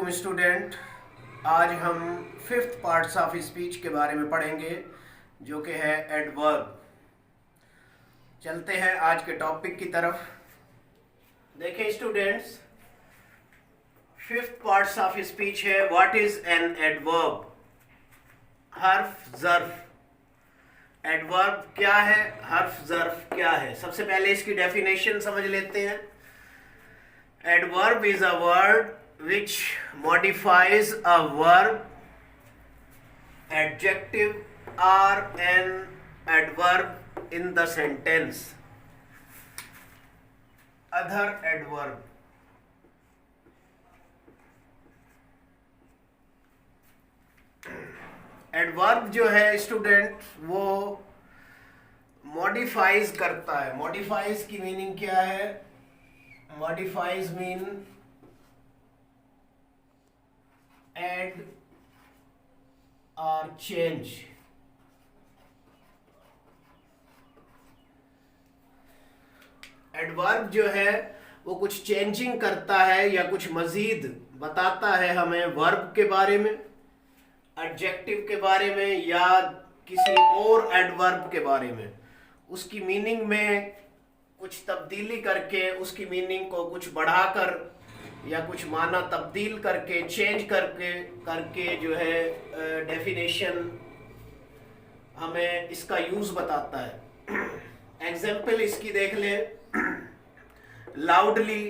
वालेकुम स्टूडेंट। आज हम फिफ्थ पार्ट्स ऑफ स्पीच के बारे में पढ़ेंगे जो कि है एडवर्ब। चलते हैं आज के टॉपिक की तरफ। देखें students, fifth parts of speech है व्हाट इज एन एडवर्ब। हर्फ ज़र्फ। एडवर्ब क्या है, हर्फ ज़र्फ क्या है। सबसे पहले इसकी डेफिनेशन समझ लेते हैं। Adverb is a word which modifies a verb, adjective or an adverb in the sentence. Other adverb. Adverb जो है स्टूडेंट वो मॉडिफाइज करता है। मॉडिफाइज की मीनिंग क्या है? Modifies mean add or change. Adverb जो है वो कुछ चेंजिंग करता है या कुछ मजीद बताता है हमें वर्ब के बारे में, एडजेक्टिव के बारे में या किसी और एडवर्ब के बारे में। उसकी मीनिंग में कुछ तब्दीली करके, उसकी मीनिंग को कुछ बढ़ाकर या कुछ माना तब्दील करके, चेंज करके जो है डेफिनेशन हमें इसका यूज बताता है। एग्जाम्पल इसकी देख ले। Loudly,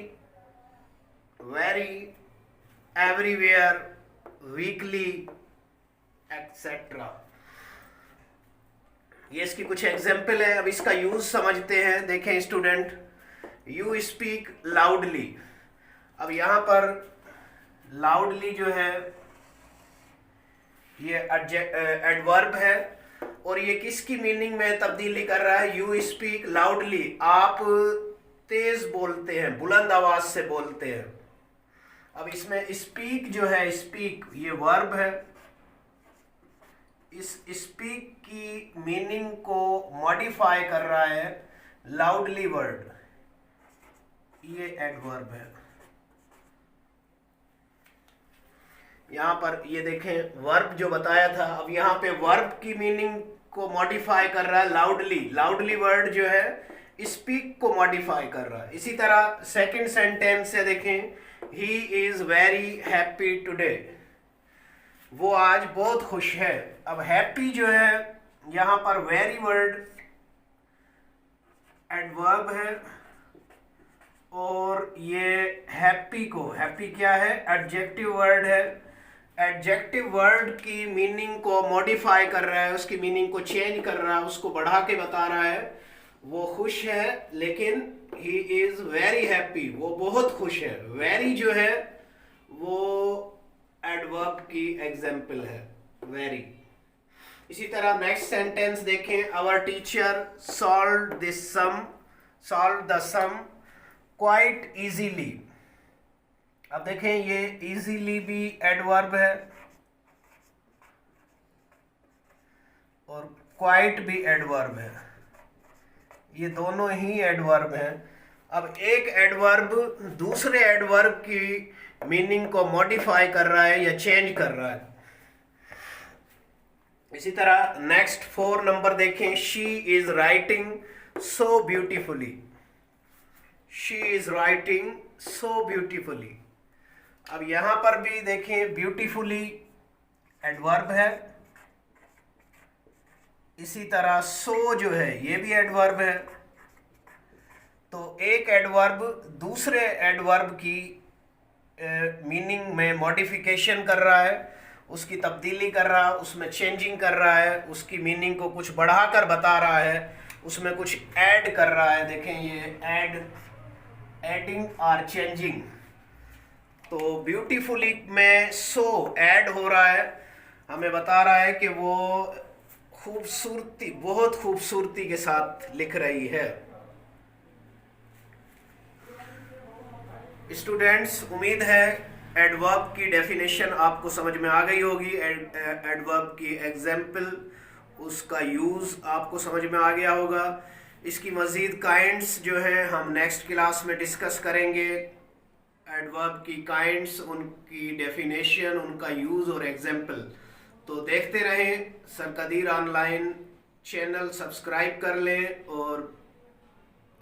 very, everywhere, weekly etcetera. ये इसकी कुछ एग्जाम्पल है। अब इसका यूज समझते हैं। देखें स्टूडेंट, यू स्पीक लाउडली। अब यहाँ पर लाउडली जो है ये एडवर्ब है और ये किसकी मीनिंग में तब्दीली कर रहा है? यू स्पीक लाउडली, आप तेज बोलते हैं, बुलंद आवाज से बोलते हैं। अब इसमें स्पीक जो है, स्पीक ये वर्ब है। इस स्पीक की मीनिंग को मॉडिफाई कर रहा है लाउडली वर्ड, ये एडवर्ब है। यहां पर ये देखें वर्ब जो बताया था, अब यहां पे वर्ब की मीनिंग को मॉडिफाई कर रहा है लाउडली। लाउडली वर्ड जो है स्पीक को मॉडिफाई कर रहा है। इसी तरह सेकंड सेंटेंस से देखें, he is very happy today, वो आज बहुत खुश है। अब हैप्पी जो है यहां पर वेरी वर्ड एडवर्ब है और ये हैप्पी को, हैप्पी क्या है? एडजेक्टिव वर्ड है। एडजेक्टिव वर्ड की मीनिंग को मॉडिफाई कर रहा है, उसकी मीनिंग को चेंज कर रहा है, उसको बढ़ा के बता रहा है। वो खुश है लेकिन ही इज वेरी हैप्पी, वो बहुत खुश है। वेरी जो है वो एडवर्ब की एग्जाम्पल है, वेरी। इसी तरह नेक्स्ट सेंटेंस देखें, our teacher solve the sum quite easily. अब देखें ये इजीली भी एडवर्ब है और क्वाइट भी एडवर्ब है, ये दोनों ही एडवर्ब हैं। अब एक एडवर्ब दूसरे एडवर्ब की मीनिंग को मॉडिफाई कर रहा है या चेंज कर रहा है। इसी तरह नेक्स्ट 4 नंबर देखें, she is writing so beautifully, she is writing so beautifully. अब यहां पर भी देखें ब्यूटीफुली एडवर्ब है, इसी तरह सो जो है ये भी एडवर्ब है। तो एक एडवर्ब दूसरे एडवर्ब की मीनिंग में मॉडिफिकेशन कर रहा है, उसकी तब्दीली कर रहा है, उसमें चेंजिंग कर रहा है, उसकी मीनिंग को कुछ बढ़ाकर बता रहा है, उसमें कुछ ऐड कर रहा है। देखें ये एडिंग और चेंजिंग। तो ब्यूटीफुली में सो ऐड हो रहा है, हमें बता रहा है कि वो खूबसूरती, बहुत खूबसूरती के साथ लिख रही है। स्टूडेंट्स, उम्मीद है एडवर्ब की डेफिनेशन आपको समझ में आ गई होगी। एडवर्ब की एग्जाम्पल, उसका यूज़ आपको समझ में आ गया होगा। इसकी मज़ीद काइंड्स जो है हम नेक्स्ट क्लास में डिस्कस करेंगे। एडवर्ब की काइंड्स, उनकी डेफिनेशन, उनका यूज और एग्जाम्पल। तो देखते रहें sir Qadeer online. Channel subscribe कर लें और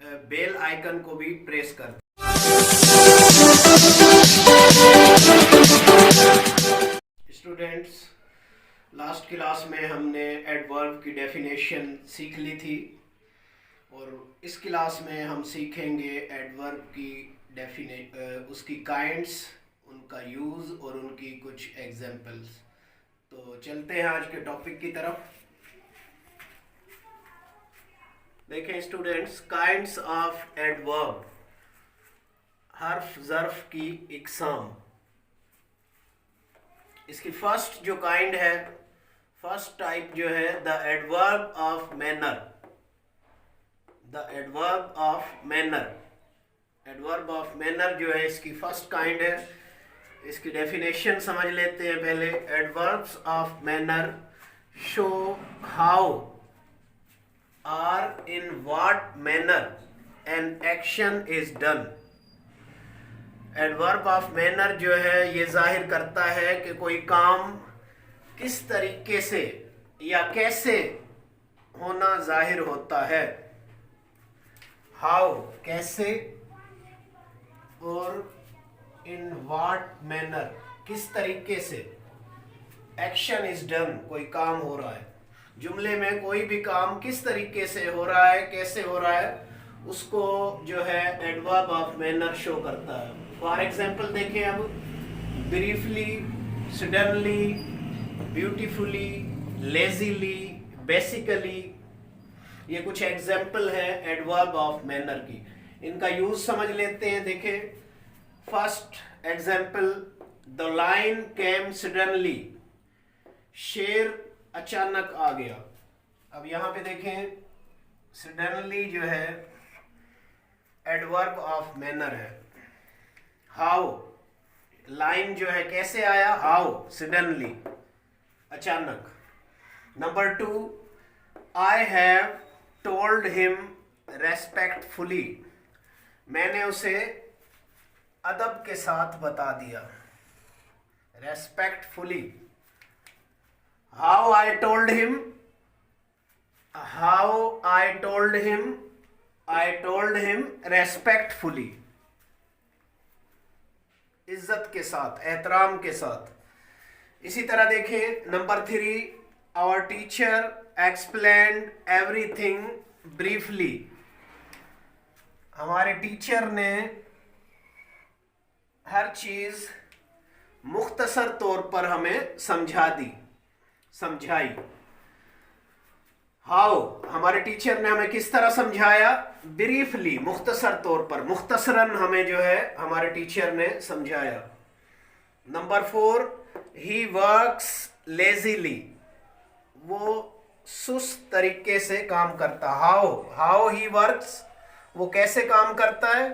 बेल आइकन को भी प्रेस कर दें। स्टूडेंट्स, लास्ट क्लास में हमने एडवर्ब की डेफिनेशन सीख ली थी और इस क्लास में हम सीखेंगे एडवर्ब की उसकी काइंड्स, उनका यूज़ और उनकी कुछ एग्जाम्पल्स। तो चलते हैं आज के टॉपिक की तरफ। देखें स्टूडेंट्स, काइंड्स ऑफ एडवर्ब, हर्फ ज़र्फ की इकसाम। इसकी फर्स्ट जो काइंड है, फर्स्ट टाइप जो है the adverb of manner. The adverb of manner, adverb of manner जो है इसकी फर्स्ट काइंड है। इसकी डेफिनेशन समझ लेते हैं पहले। Adverbs of manner show how or in what manner an action is done. Adverb of manner जो है ये जाहिर करता है कि कोई काम किस तरीके से या कैसे होना जाहिर होता है। हाउ कैसे, और इन व्हाट मैनर किस तरीके से, एक्शन इज डन कोई काम हो रहा है। जुमले में कोई भी काम किस तरीके से हो रहा है, कैसे हो रहा है, उसको जो है एडवर्ब ऑफ मैनर शो करता है। फॉर एग्जाम्पल देखें अब, briefly, suddenly, beautifully, lazily, basically, ये कुछ एग्जाम्पल है एडवर्ब ऑफ मैनर की। इनका यूज समझ लेते हैं। देखें first example, the line came suddenly, शेर अचानक आ गया। अब यहां पे देखें सडनली जो है एडवर्ब ऑफ मैनर है। हाउ, लाइन जो है कैसे आया, हाउ, सडनली, अचानक। Number 2, I have told him respectfully, मैंने उसे अदब के साथ बता दिया, respectfully. How I told him, how I told him, I told him respectfully, इज्जत के साथ, एहतराम के साथ। इसी तरह देखें number 3, our teacher explained everything briefly, हमारे टीचर ने हर चीज मुख्तसर तौर पर हमें समझा दी, समझाई। हाउ, हमारे टीचर ने हमें किस तरह समझाया, ब्रीफली, मुख्तसर तौर पर, मुख्तसरन हमें जो है हमारे टीचर ने समझाया। नंबर 4, ही वर्क्स लेजीली, वो सुस्त तरीके से काम करता। हाउ, हाउ ही वर्क्स, वो कैसे काम करता है,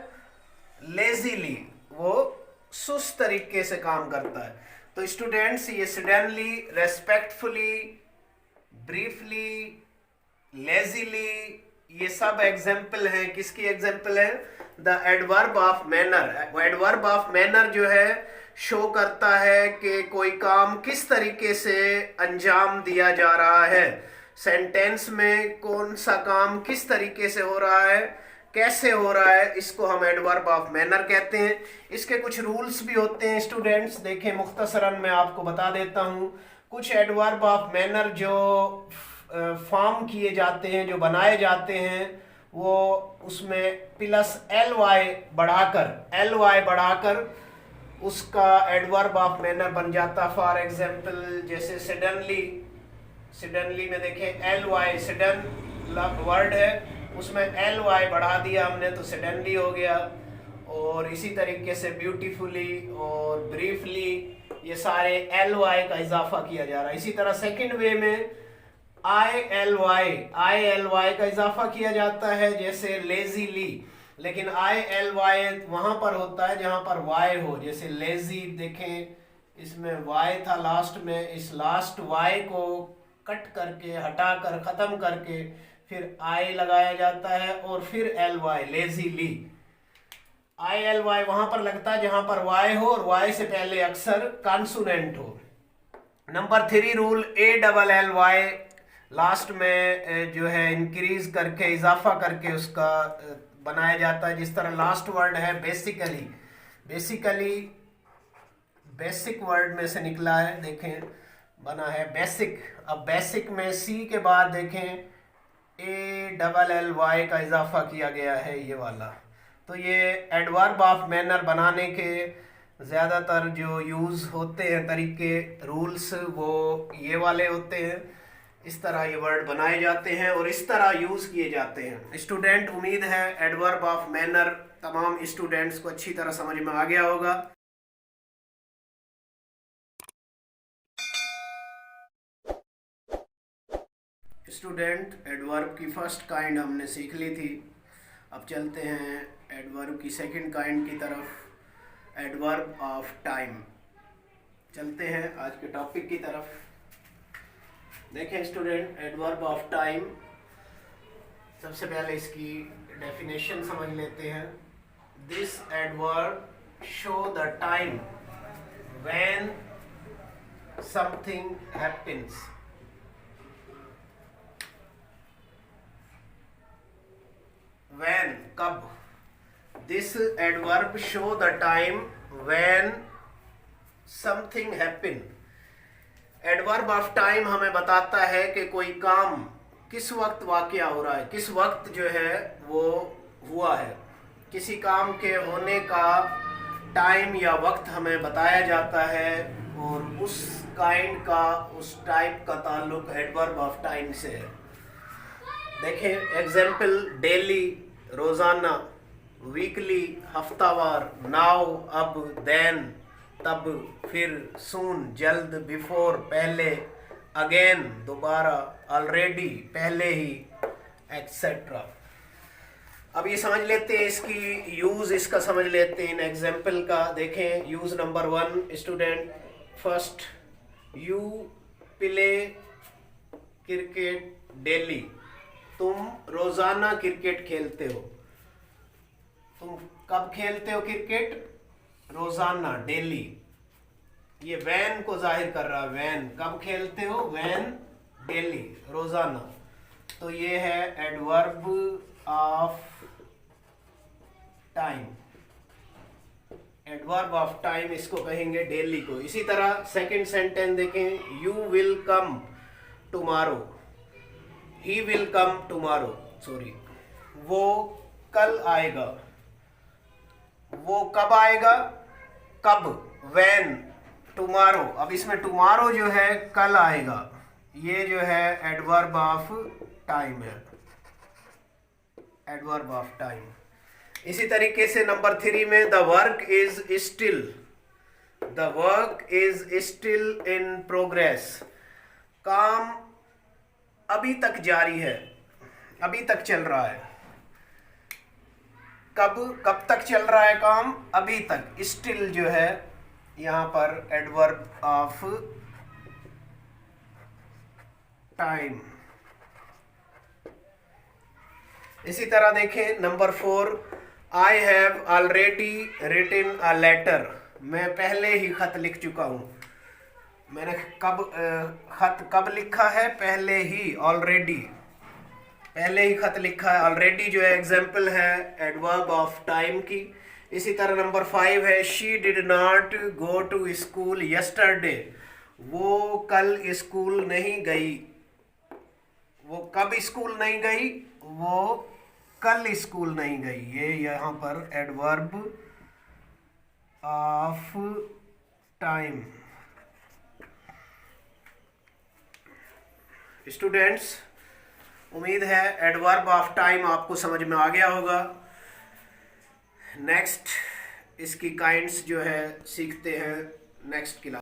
लेजीली, वो सुस्त तरीके से काम करता है। तो स्टूडेंट्स, ये सडनली, रेस्पेक्टफुली, ब्रीफली, लेजीली, ये सब एग्जाम्पल हैं। किसकी एग्जाम्पल है, the adverb of manner. Adverb of manner जो है शो करता है कि कोई काम किस तरीके से अंजाम दिया जा रहा है, सेंटेंस में कौन सा काम किस तरीके से हो रहा है, कैसे हो रहा है, इसको हम एडवर्ब ऑफ मैनर कहते हैं। इसके कुछ रूल्स भी होते हैं स्टूडेंट्स। देखें मुख्तसरन मैं आपको बता देता हूँ। कुछ एडवर्ब ऑफ मैनर जो फॉर्म किए जाते हैं, जो बनाए जाते हैं, वो उसमें प्लस एल वाई बढ़ाकर उसका एडवर्ब ऑफ मैनर बन जाता। फॉर एग्जाम्पल जैसे सडनली, सडनली में देखें एल वाई, सडन वर्ड है, उसमें एल वाई बढ़ा दिया हमने तो सडनली हो गया। और इसी तरीके से ब्यूटीफुली और ब्रीफली, ये सारे एल वाई का इजाफा किया जा रहा है। इसी तरह सेकंड वे में आई एल वाई का इजाफा किया जाता है, जैसे लेजीली, लेकिन आई एल वाई वहां पर होता है जहां पर वाई हो। जैसे लेजी देखें इसमें वाई था लास्ट में, इस लास्ट वाई को कट करके, हटाकर, खत्म करके फिर आई लगाया जाता है और फिर एल वाई, लेजीली। ILY वहां पर लगता है जहां पर Y हो और Y से पहले अक्षर कॉन्सोनेंट हो। नंबर 3 रूल ALLY लास्ट में जो है इंक्रीज करके इजाफा करके उसका बनाया जाता है। जिस तरह लास्ट वर्ड है बेसिकली, बेसिकली बेसिक वर्ड में से निकला है, देखें बना है बेसिक। अब बेसिक में सी के बाद देखें ALLY का इजाफा किया गया है, ये वाला। तो ये एडवर्ब ऑफ मैनर बनाने के ज़्यादातर जो यूज़ होते हैं तरीके, रूल्स, वो ये वाले होते हैं। इस तरह ये वर्ड बनाए जाते हैं और इस तरह यूज़ किए जाते हैं। स्टूडेंट, उम्मीद है एडवर्ब ऑफ मैनर तमाम स्टूडेंट्स को अच्छी तरह समझ में आ गया होगा। स्टूडेंट, एडवर्ब की फर्स्ट काइंड हमने सीख ली थी। अब चलते हैं एडवर्ब की सेकंड काइंड की तरफ, एडवर्ब ऑफ टाइम। चलते हैं आज के टॉपिक की तरफ। देखें स्टूडेंट, एडवर्ब ऑफ टाइम, सबसे पहले इसकी डेफिनेशन समझ लेते हैं। This adverb show the time when something happens. When, कब। This adverb show the time when something happen। Adverb of time हमें बताता है कि कोई काम किस वक्त वाक़या हो रहा है, किस वक्त जो है वो हुआ है। किसी काम के होने का टाइम या वक्त हमें बताया जाता है और उस काइंड का, उस टाइप का ताल्लुक एडवर्ब ऑफ टाइम से है। देखें एग्जाम्पल, डेली रोज़ाना, वीकली हफ्तावार, नाउ अब, देन तब, फिर, सून जल्द, बिफोर पहले, अगेन दोबारा, ऑलरेडी पहले ही, एक्सेट्रा। अब ये समझ लेते हैं इसकी यूज़, इसका समझ लेते हैं इन एग्जाम्पल का। देखें use number 1 student, first, you play cricket daily. तुम रोजाना क्रिकेट खेलते हो। तुम कब खेलते हो क्रिकेट? रोजाना, डेली। ये वैन को जाहिर कर रहा है, वैन कब खेलते हो, वैन डेली, रोजाना। तो ये है adverb of time. Adverb of time इसको कहेंगे डेली को। इसी तरह सेकंड सेंटेंस देखें, you will come tomorrow. He will come tomorrow, sorry, वो कल आएगा। वो कब आएगा, कब, व्हेन, टुमारो। अब इसमें टुमारो जो है कल आएगा, ये जो है एडवर्ब ऑफ टाइम है, एडवर्ब ऑफ टाइम। इसी तरीके से नंबर 3 में the work is still, the work is still in progress. काम अभी तक जारी है, अभी तक चल रहा है। कब तक चल रहा है काम, अभी तक। स्टिल जो है यहाँ पर एडवर्ब ऑफ टाइम। इसी तरह देखें number 4, I have already written a letter. मैं पहले ही खत लिख चुका हूँ। मैंने खत कब लिखा है, पहले ही, ऑलरेडी, पहले ही खत लिखा है। ऑलरेडी जो है एग्जाम्पल है एडवर्ब ऑफ टाइम की। इसी तरह नंबर 5 है, she did not go to school yesterday. वो कल स्कूल नहीं गई। वो कब स्कूल नहीं गई, वो कल स्कूल नहीं गई। ये यहाँ पर एडवर्ब ऑफ टाइम। स्टूडेंट्स, उम्मीद है एडवर्ब ऑफ टाइम आपको समझ में आ गया होगा। नेक्स्ट इसकी काइंड्स जो है सीखते हैं नेक्स्ट क्लास।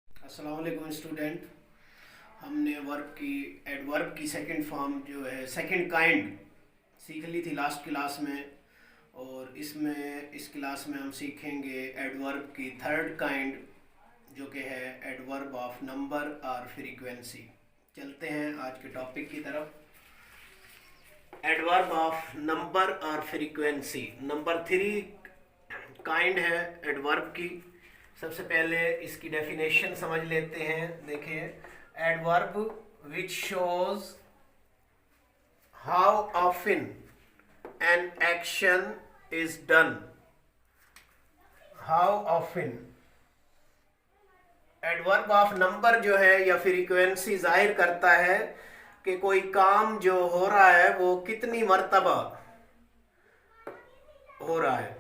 अस्सलाम वालेकुम स्टूडेंट, हमने एडवर्ब की सेकंड फॉर्म जो है, सेकंड काइंड सीख ली थी लास्ट क्लास में, और इस क्लास में हम सीखेंगे एडवर्ब की थर्ड काइंड जो कि है एडवर्ब ऑफ नंबर और फ्रीक्वेंसी। चलते हैं आज के टॉपिक की तरफ। एडवर्ब ऑफ नंबर और फ्रीक्वेंसी। नंबर 3 काइंड है एडवर्ब की। सबसे पहले इसकी डेफिनेशन समझ लेते हैं। देखिए, adverb which shows how often N action is done. How often. Adverb of number जो है या फ्रीक्वेंसी जाहिर करता है कि कोई काम जो हो रहा है वो कितनी मर्तबा हो रहा है,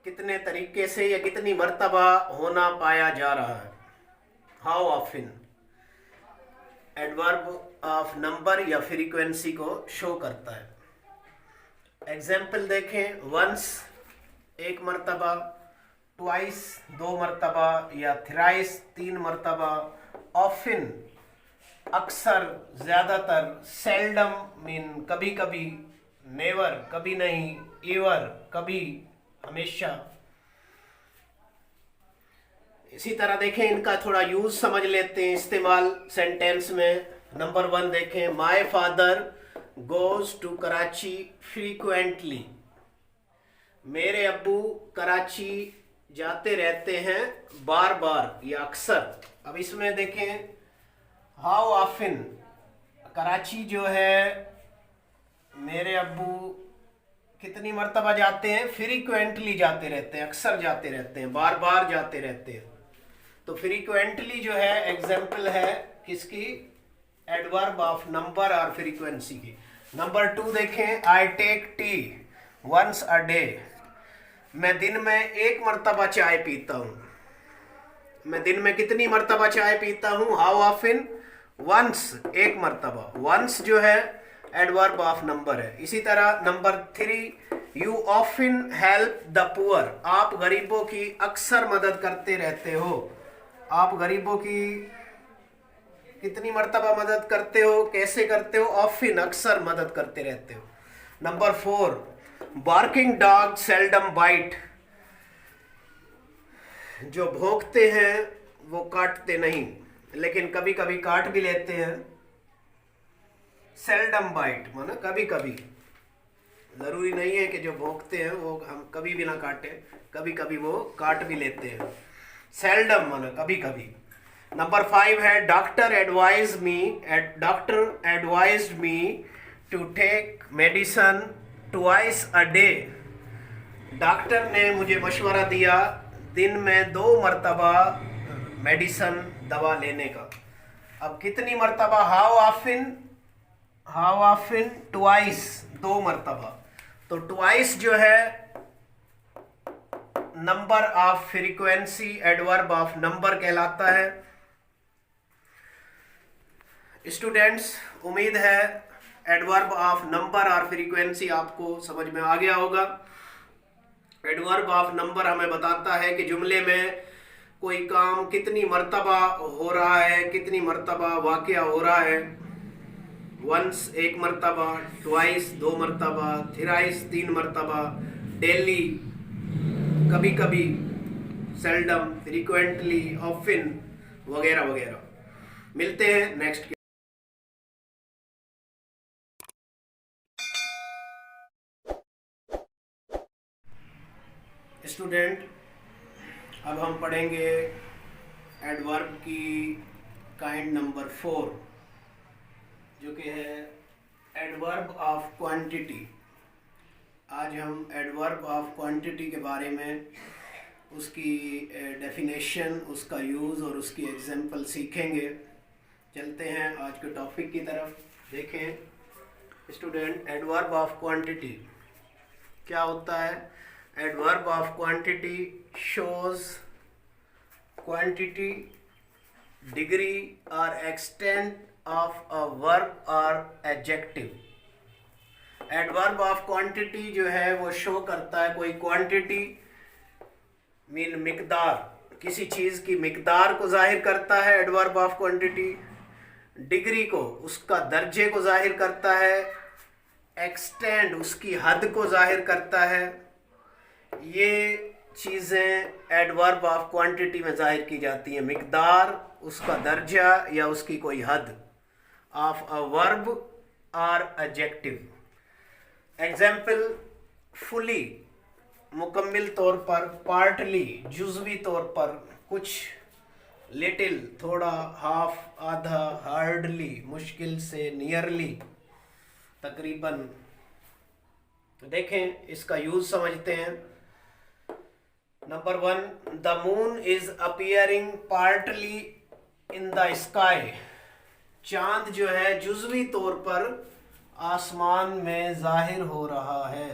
कितने तरीके से या कितनी मर्तबा होना पाया जा रहा है। How often adverb of number या फ्रीक्वेंसी को शो करता है। एग्जाम्पल देखें, वंस एक मर्तबा, ट्वाइस 2 मर्तबा या थ्राइस 3 मर्तबा, ऑफन अक्सर, ज़्यादातर, सेल्डम मीन कभी कभी, नेवर कभी नहीं, एवर कभी हमेशा। इसी तरह देखें, इनका थोड़ा यूज समझ लेते हैं, इस्तेमाल सेंटेंस में। नंबर 1 देखें, my father goes to Karachi frequently. मेरे अब्बू कराची जाते रहते हैं बार बार या अक्सर। अब इसमें देखें, हाउ ऑफन, कराची जो है मेरे अब्बू कितनी मर्तबा जाते हैं, फ्रीक्वेंटली जाते रहते हैं, अक्सर जाते रहते हैं, बार बार जाते रहते हैं। तो फ्रीक्वेंटली जो है एग्जाम्पल है किसकी, एडवर्ब ऑफ नंबर और फ्रीक्वेंसी की। नंबर 2 देखें, I take tea once a day. मैं दिन में 1 मर्तबा चाय पीता हूं। मैं दिन में कितनी मर्तबा चाय पीता हूं, हाउ ऑफन, वंस, 1 मर्तबा। वंस जो है एडवर्ब ऑफ नंबर है। इसी तरह number 3, you often help the poor. आप गरीबों की अक्सर मदद करते रहते हो। आप गरीबों की कितनी मर्तबा मदद करते हो, कैसे करते हो, ऑफन, अक्सर मदद करते रहते हो। Number 4, barking dog seldom bite. जो भौंकते हैं वो काटते नहीं, लेकिन कभी कभी काट भी लेते हैं। सेल्डम बाइट माना कभी कभी, जरूरी नहीं है कि जो भौंकते हैं वो हम कभी भी ना काटे, कभी कभी वो काट भी लेते हैं। सेल्डम माना कभी कभी। नंबर 5 है, doctor advised me to take medicine twice a day. Doctor ने मुझे मशवरा दिया दिन में 2 मर्तबा मेडिसन, दवा लेने का। अब कितनी मर्तबा, हाउ ऑफन, ट्वाइस, 2 मर्तबा। तो ट्वाइस जो है number of frequency, adverb of number कहलाता है। स्टूडेंट्स, उम्मीद है एडवर्ब ऑफ नंबर और फ्रीक्वेंसी आपको समझ में आ गया होगा। एडवर्ब ऑफ नंबर हमें बताता है कि जुमले में कोई काम कितनी मर्तबा हो रहा है, कितनी मर्तबा वाक़या हो रहा है। वंस 1 मर्तबा, ट्वाइस 2 मर्तबा, थ्राइस 3 मर्तबा, डेली कभी कभी, सेल्डम, फ्रीक्वेंटली, ऑफन वगैरह वगैरह। मिलते हैं नेक्स्ट। स्टूडेंट, अब हम पढ़ेंगे एडवर्ब की काइंड नंबर 4, जो कि है एडवर्ब ऑफ क्वांटिटी। आज हम एडवर्ब ऑफ क्वांटिटी के बारे में, उसकी डेफिनेशन, उसका यूज़ और उसकी एग्जाम्पल सीखेंगे। चलते हैं आज के टॉपिक की तरफ। देखें स्टूडेंट, एडवर्ब ऑफ क्वांटिटी क्या होता है। Adverb of quantity shows quantity, degree और एक्सटेंट ऑफ अ वर्ब और एडजेक्टिव। एडवर्ब ऑफ क्वांटिटी जो है वो शो करता है कोई क्वांटिटी मीन मिकदार, किसी चीज़ की मिकदार को जाहिर करता है एडवर्ब ऑफ क्वांटिटी। डिग्री को, उसका दर्जे को जाहिर करता है। एक्सटेंड, उसकी हद को जाहिर करता है। ये चीज़ें एडवर्ब ऑफ क्वांटिटी में जाहिर की जाती हैं, मिकदार, उसका दर्जा या उसकी कोई हद ऑफ अ वर्ब और एडजेक्टिव। एग्जाम्पल, फुली मुकम्मिल तौर पर, पार्टली जुज़वी तौर पर, कुछ, लिटिल थोड़ा, हाफ आधा, हार्डली मुश्किल से, नियरली तकरीबन। देखें इसका यूज समझते हैं। Number 1, the moon is appearing partly in the sky. चांद जो है जुज़वी तौर पर आसमान में जाहिर हो रहा है।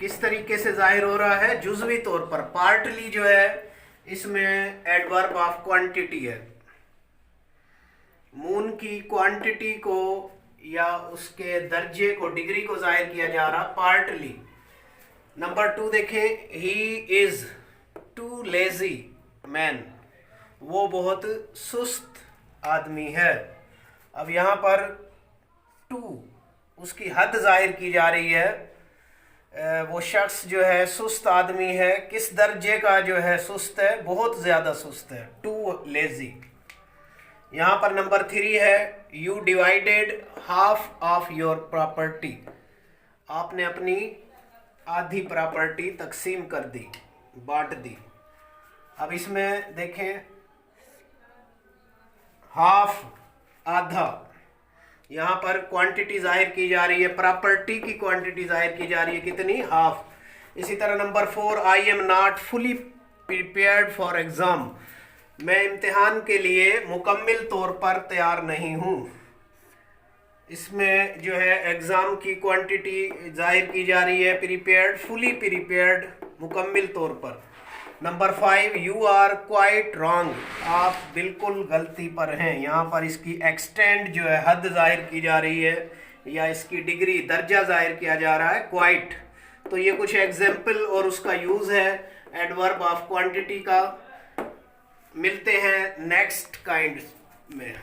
किस तरीके से जाहिर हो रहा है? जुज़वी तौर पर। पार्टली जो है इसमें एडवर्ब ऑफ क्वांटिटी है। मून की क्वांटिटी को या उसके दर्जे को, डिग्री को जाहिर किया जा रहा पार्टली। नंबर 2 देखें, he is too lazy man. वो बहुत सुस्त आदमी है। अब यहाँ पर टू, उसकी हद जाहिर की जा रही है। वो शख्स जो है सुस्त आदमी है। किस दर्जे का जो है सुस्त है? बहुत ज़्यादा सुस्त है, टू लेजी। यहाँ पर नंबर 3 है, you divided half of your property. आपने अपनी आधी प्रॉपर्टी तकसीम कर दी, बांट दी। अब इसमें देखें, हाफ आधा, यहाँ पर क्वांटिटी जाहिर की जा रही है, प्रॉपर्टी की क्वांटिटी जाहिर की जा रही है, कितनी? हाफ। इसी तरह number 4, I am not fully prepared for exam. मैं इम्तिहान के लिए मुकम्मिल तौर पर तैयार नहीं हूँ। इसमें जो है एग्ज़ाम की क्वांटिटी जाहिर की जा रही है, प्रिपेयर्ड, फुली प्रिपेयर्ड, मुकम्मिल तौर पर। Number 5, you are quite wrong. आप बिल्कुल गलती पर हैं। यहाँ पर इसकी एक्सटेंड जो है हद जाहिर की जा रही है या इसकी डिग्री, दर्जा जाहिर किया जा रहा है, क्वाइट। तो ये कुछ एग्जाम्पल और उसका यूज़ है एडवर्ब ऑफ क्वांटिटी का। मिलते हैं नेक्स्ट काइंड में।